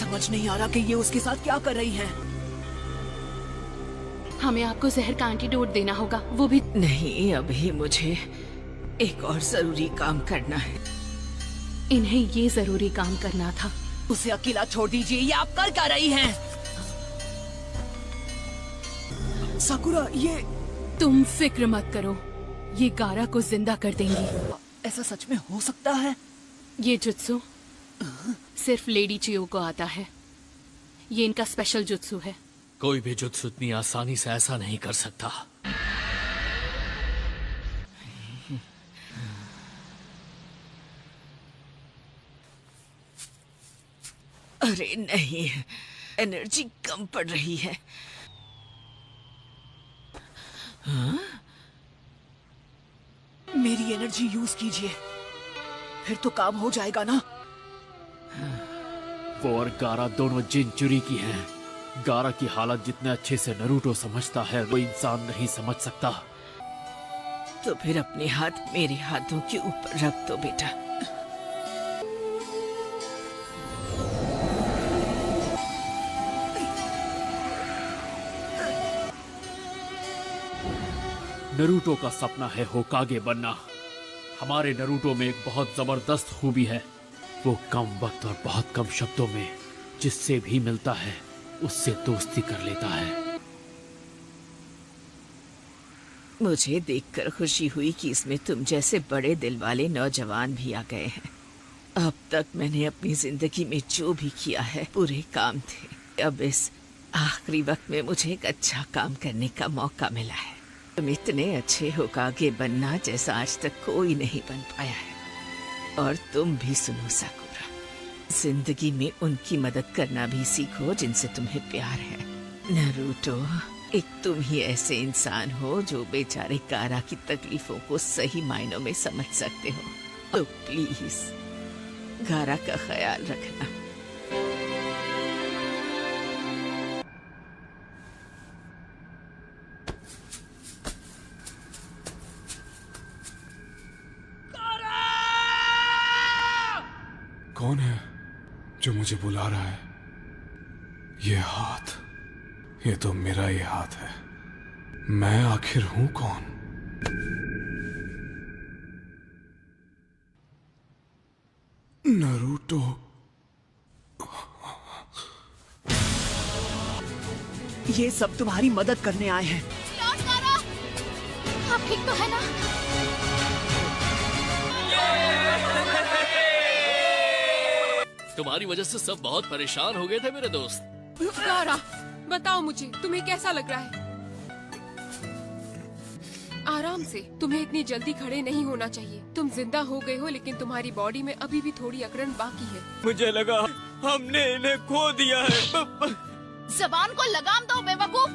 समझ नहीं आ रहा कि ये उसके साथ क्या कर रही है। हमें आपको जहर का एंटीडोट देना होगा, वो भी। नहीं, अभी मुझे एक और जरूरी काम करना है। इन्हें ये जरूरी काम करना था। उसे अकेला छोड़ दीजिए। ये आप कर क्या रही हैं? साकुरा, ये तुम फिक्र मत करो, ये गारा को जिंदा कर देंगी। ऐसा सच में हो सकता है? ये जुत्सु सिर्फ लेडी चियो को आता है। ये इनका स्पेशल जुत्सु है। कोई भी जुत्सु इतनी आसानी से ऐसा नहीं कर सकता। अरे नहीं, एनर्जी कम पड़ रही है। हाँ? मेरी एनर्जी यूज कीजिए, फिर तो काम हो जाएगा ना। वो और गारा दोनों जिनचुरी की हैं। गारा की हालत जितने अच्छे से नरूटो समझता है, वो इंसान नहीं समझ सकता। तो फिर अपने हाथ मेरे हाथों के ऊपर रख दो बेटा। नरूटो का सपना है होकागे बनना। हमारे नरूटो में एक बहुत जबरदस्त खूबी है। वो कम वक्त और बहुत कम शब्दों में जिससे भी मिलता है उससे दोस्ती कर लेता है। मुझे देखकर खुशी हुई कि इसमें तुम जैसे बड़े दिल वाले नौजवान भी आ गए हैं। अब तक मैंने अपनी जिंदगी में जो भी किया है पूरे काम थे। अब इस आखिरी वक्त में मुझे एक अच्छा काम करने का मौका मिला है। तुम इतने अच्छे होकागे बनना जैसा आज तक कोई नहीं बन पाया है। और तुम भी सुनो साकुरा, जिंदगी में उनकी मदद करना भी सीखो जिनसे तुम्हें प्यार है। नरूटो, एक तुम ही ऐसे इंसान हो जो बेचारे गारा की तकलीफों को सही मायनों में समझ सकते हो। तो प्लीज गारा का ख्याल रखना। कौन है जो मुझे बुला रहा है? ये हाथ, ये तो मेरा ही हाथ है। मैं आखिर हूं कौन? नरूटो। ये सब तुम्हारी मदद करने आए हैं। लॉर्ड गारा, आप ठीक तो है ना? तुम्हारी वजह से सब बहुत परेशान हो गए थे मेरे दोस्त। गारा, बताओ मुझे तुम्हें कैसा लग रहा है? आराम से, तुम्हें इतनी जल्दी खड़े नहीं होना चाहिए। तुम जिंदा हो गए हो लेकिन तुम्हारी बॉडी में अभी भी थोड़ी अकड़न बाकी है। मुझे लगा हमने इन्हें खो दिया है। जबान को लगाम दो बेवकूफ।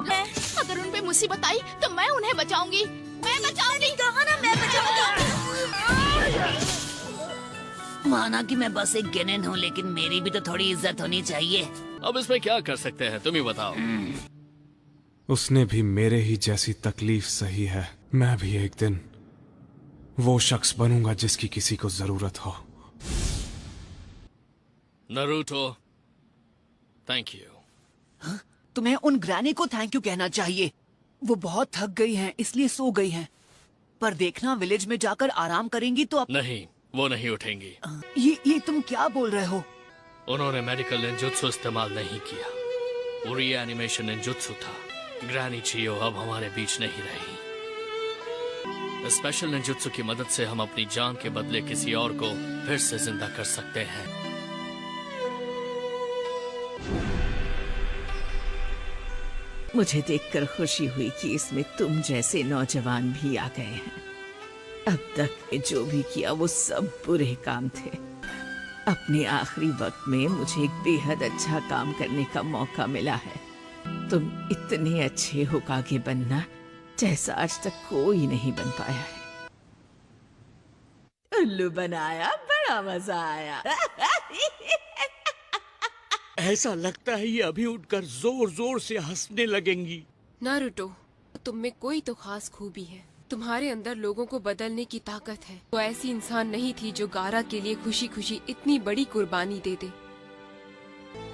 अगर उन पे मुसीबत आई तो मैं उन्हें बचाऊंगी। मैं बचाऊंगी। कहा ना मैं बचाऊंगी। माना कि मैं बस एक गेनेन हूँ, लेकिन मेरी भी तो थोड़ी इज्जत होनी चाहिए। अब इसमें क्या कर सकते हैं, तुम ही बताओ। उसने भी मेरे ही जैसी तकलीफ सही है। मैं भी एक दिन वो शख्स बनूंगा जिसकी किसी को जरूरत हो। Naruto, thank you. तुम्हें उन ग्रैनी को थैंक यू कहना चाहिए। वो बहुत थक गई हैं, इसलिए सो गई हैं। पर देखना, विलेज में जाकर आराम करेंगी तो नहीं, वो नहीं उठेंगी। ये तुम क्या बोल रहे हो? उन्होंने मेडिकल निंजुत्सु इस्तेमाल नहीं किया। वो रीएनिमेशन निंजुत्सु था। ग्रैनी चियो अब हमारे बीच नहीं रही। स्पेशल निंजुत्सु की मदद से हम अपनी जान के बदले किसी और को फिर से जिंदा कर सकते हैं। मुझे देखकर खुशी हुई कि इसमें तुम जैसे नौजवान भी आ गए हैं। अब तक जो भी किया वो सब बुरे काम थे। अपने आखिरी वक्त में मुझे एक बेहद अच्छा काम करने का मौका मिला है। तुम इतने अच्छे होकागे बनना जैसा आज तक कोई नहीं बन पाया है। उल्लू बनाया, बड़ा मजा आया। ऐसा लगता है ये अभी उठकर जोर जोर से हंसने लगेंगी। नारुतो, तुम में कोई तो खास खूबी है। तुम्हारे अंदर लोगों को बदलने की ताकत है। वो ऐसी इंसान नहीं थी जो गारा के लिए खुशी खुशी इतनी बड़ी कुर्बानी दे दे।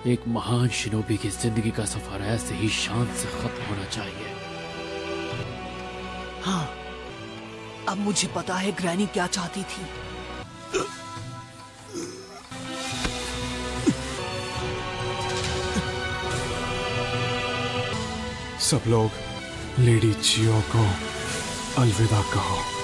एक महान शिनोबी की जिंदगी का सफर ऐसे ही शान से खत्म होना चाहिए। हाँ, अब मुझे पता है ग्रैनी क्या चाहती थी। सब लोग लेडी चियो को अलविदा कहो।